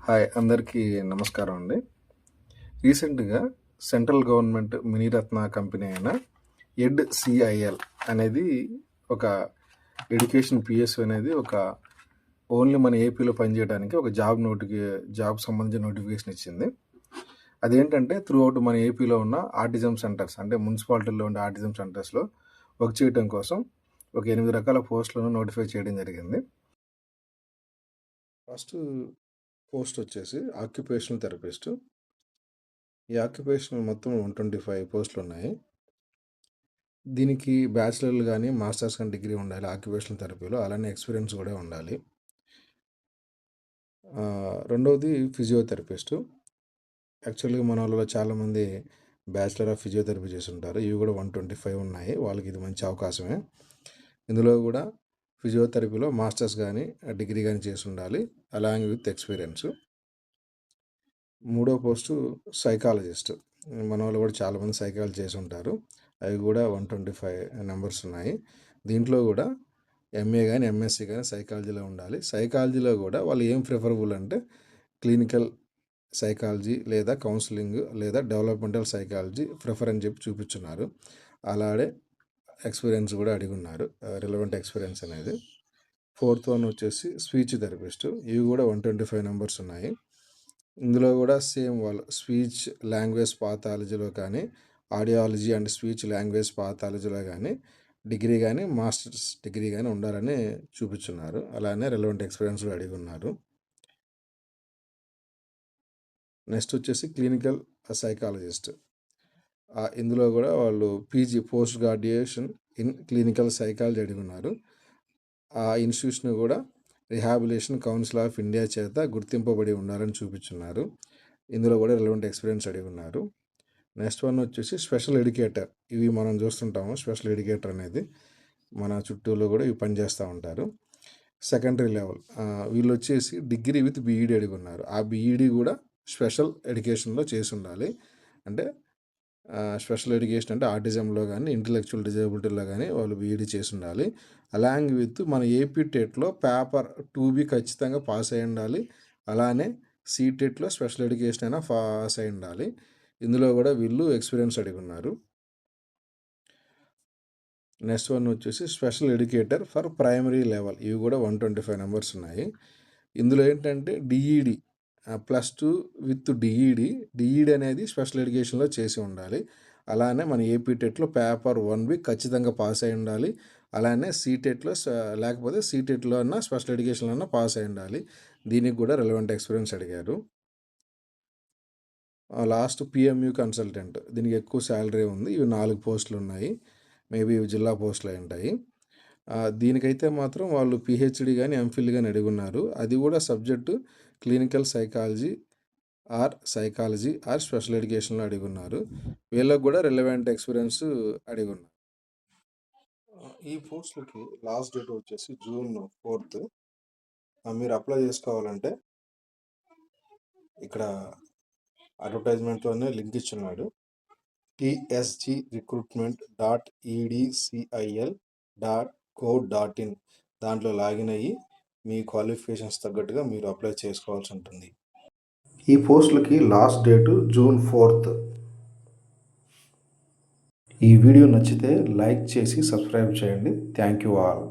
Hi అందరికీ నమస్కారం అండి. రీసెంట్‌గా సెంట్రల్ గవర్నమెంట్ మినీరత్న కంపెనీ అయిన ఎడ్.సి.ఐ.ఎల్ అనేది ఒక ఎడ్యుకేషన్ పిఎస్యు అనేది ఓన్లీ మన ఏపీలో పనిచేయడానికి ఒక జాబ్ సంబంధించిన నోటిఫికేషన్ ఇచ్చింది. అదేంటంటే త్రూ అవుట్ మన ఏపీలో ఉన్న ఆటిజం సెంటర్స్ అంటే మున్సిపాలిటీలో ఉండే ఆటిజం సెంటర్స్లో వర్క్ చేయడం కోసం ఒక 8 రకాల పోస్టులను నోటిఫై చేయడం జరిగింది. ఫస్ట్ పోస్ట్ వచ్చేసి ఆక్యుపేషనల్ థెరపిస్ట్. ఈ ఆక్యుపేషనల్ మొత్తం 125 పోస్టులు ఉన్నాయి. దీనికి బ్యాచిలర్లు కానీ మాస్టర్స్ కానీ డిగ్రీ ఉండాలి ఆక్యుపేషనల్ థెరపీలో, అలానే ఎక్స్పీరియన్స్ కూడా ఉండాలి. రెండవది ఫిజియోథెరపిస్టు. యాక్చువల్గా మన వాళ్ళలో చాలామంది బ్యాచిలర్ ఆఫ్ ఫిజియోథెరపీ చేసి ఉంటారు. ఇవి కూడా 125 ఉన్నాయి. వాళ్ళకి ఇది మంచి అవకాశమే. ఇందులో కూడా ఫిజియోథెరపీలో మాస్టర్స్ కానీ డిగ్రీ కానీ చేసి ఉండాలి అలాంగ్ విత్ ఎక్స్పీరియన్స్. మూడో పోస్టు సైకాలజిస్ట్. మన వాళ్ళు కూడా చాలామంది సైకాలజీ చేసి ఉంటారు. అవి కూడా 125 నెంబర్స్ ఉన్నాయి. దీంట్లో కూడా ఎంఏ కానీ ఎంఎస్సి కానీ సైకాలజీలో ఉండాలి. సైకాలజీలో కూడా వాళ్ళు ఏం ప్రిఫరబుల్ అంటే క్లినికల్ సైకాలజీ లేదా కౌన్సిలింగ్ లేదా డెవలప్మెంటల్ సైకాలజీ ప్రిఫర్ అని చెప్పి చూపించున్నారు. అలాగే ఎక్స్పీరియన్స్ కూడా అడిగి ఉన్నారు, రిలవెంట్ ఎక్స్పీరియన్స్ అనేది. ఫోర్త్ వన్ వచ్చేసి స్పీచ్ థెరపిస్ట్. ఇవి కూడా 125 నెంబర్స్ ఉన్నాయి. ఇందులో కూడా సేమ్ వాళ్ళు స్పీచ్ లాంగ్వేజ్ పాథాలజీలో కానీ ఆడియాలజీ అండ్ స్పీచ్ లాంగ్వేజ్ పాథాలజీలో కానీ డిగ్రీ కానీ మాస్టర్స్ డిగ్రీ కానీ ఉండాలని చూపించున్నారు. అలానే రిలవెంట్ ఎక్స్పీరియన్స్ కూడా అడిగి ఉన్నారు. నెక్స్ట్ వచ్చేసి క్లినికల్ సైకాలజిస్ట్. ఇందులో కూడా వాళ్ళు PG post graduation in clinical psychology అడిగి ఉన్నారు. ఆ ఇన్స్టిట్యూషన్ కూడా రిహాబిలిటేషన్ కౌన్సిల్ ఆఫ్ ఇండియా చేత గుర్తింపబడి ఉండాలని చూపించున్నారు. ఇందులో కూడా రిలవెంట్ ఎక్స్పీరియన్స్ అడిగి ఉన్నారు. నెక్స్ట్ వన్ వచ్చేసి స్పెషల్ ఎడ్యుకేటర్. ఇవి మనం చూస్తుంటాము. స్పెషల్ ఎడ్యుకేటర్ అనేది మన చుట్టూలో కూడా ఇవి పనిచేస్తూ ఉంటారు. సెకండరీ లెవెల్ వీళ్ళు వచ్చేసి డిగ్రీ విత్ బీఈడి అడిగి ఉన్నారు. ఆ బీఈడి కూడా స్పెషల్ ఎడ్యుకేషన్లో చేసి ఉండాలి. అంటే స్పెషల్ ఎడ్యుకేషన్ అంటే ఆటిజంలో కానీ ఇంటలెక్చువల్ డిజేబిలిటీలో కానీ వాళ్ళు బీఈడి చేసి ఉండాలి. అలాంగ్ విత్ మన ఏపీ టెట్లో పేపర్ 2B ఖచ్చితంగా పాస్ అయి ఉండాలి. అలానే సీటెట్లో స్పెషల్ ఎడ్యుకేషన్ అయినా పాస్ అయి ఉండాలి. ఇందులో కూడా వీళ్ళు ఎక్స్పీరియన్స్ అడిగి ఉన్నారు. నెక్స్ట్ వన్ వచ్చేసి special educator for primary level. ఇవి కూడా 125 నెంబర్స్ ఉన్నాయి. ఇందులో ఏంటంటే డిఈడి +2 విత్ డిఈడి అనేది స్పెషల్ ఎడ్యుకేషన్లో చేసి ఉండాలి. అలానే మన ఏపీ టెట్లో పేపర్ 1B ఖచ్చితంగా పాస్ అయి ఉండాలి. అలానే సీటెట్లో లేకపోతే సీటెట్లో అన్నా స్పెషల్ ఎడ్యుకేషన్లో అన్నా పాస్ అయి ఉండాలి. దీనికి కూడా రిలవెంట్ ఎక్స్పీరియన్స్ అడిగారు. Last PMU consultant. దీనికి ఎక్కువ శాలరీ ఉంది. ఇవి 4 పోస్టులు ఉన్నాయి. మేబీ ఇవి జిల్లా పోస్టులు అయి ఉంటాయి. దీనికైతే మాత్రం వాళ్ళు పిహెచ్డి కానీ ఎంఫిల్ కానీ అడిగి ఉన్నారు. అది కూడా subject clinical psychology or special ఎడ్యుకేషన్లో అడిగి ఉన్నారు. వీళ్ళకి కూడా రిలవెంట్ ఎక్స్పీరియన్స్ అడిగి ఉన్నారు. ఈ పోస్టులకి లాస్ట్ డేట్ వచ్చేసి June 4th. మీరు అప్లై చేసుకోవాలంటే ఇక్కడ అడ్వర్టైజ్మెంట్లోనే లింక్ ఇచ్చున్నాడు. tsgrecruitment.edcil.co.in దాంట్లో లాగిన్ అయ్యి మీ క్వాలిఫికేషన్స్ తగ్గట్టుగా మీరు అప్లై చేసుకోవాల్సి ఉంటుంది. ఈ పోస్టులకి లాస్ట్ డేటు June 4th. ఈ వీడియో నచ్చితే లైక్ చేసి సబ్స్క్రైబ్ చేయండి. Thank you all.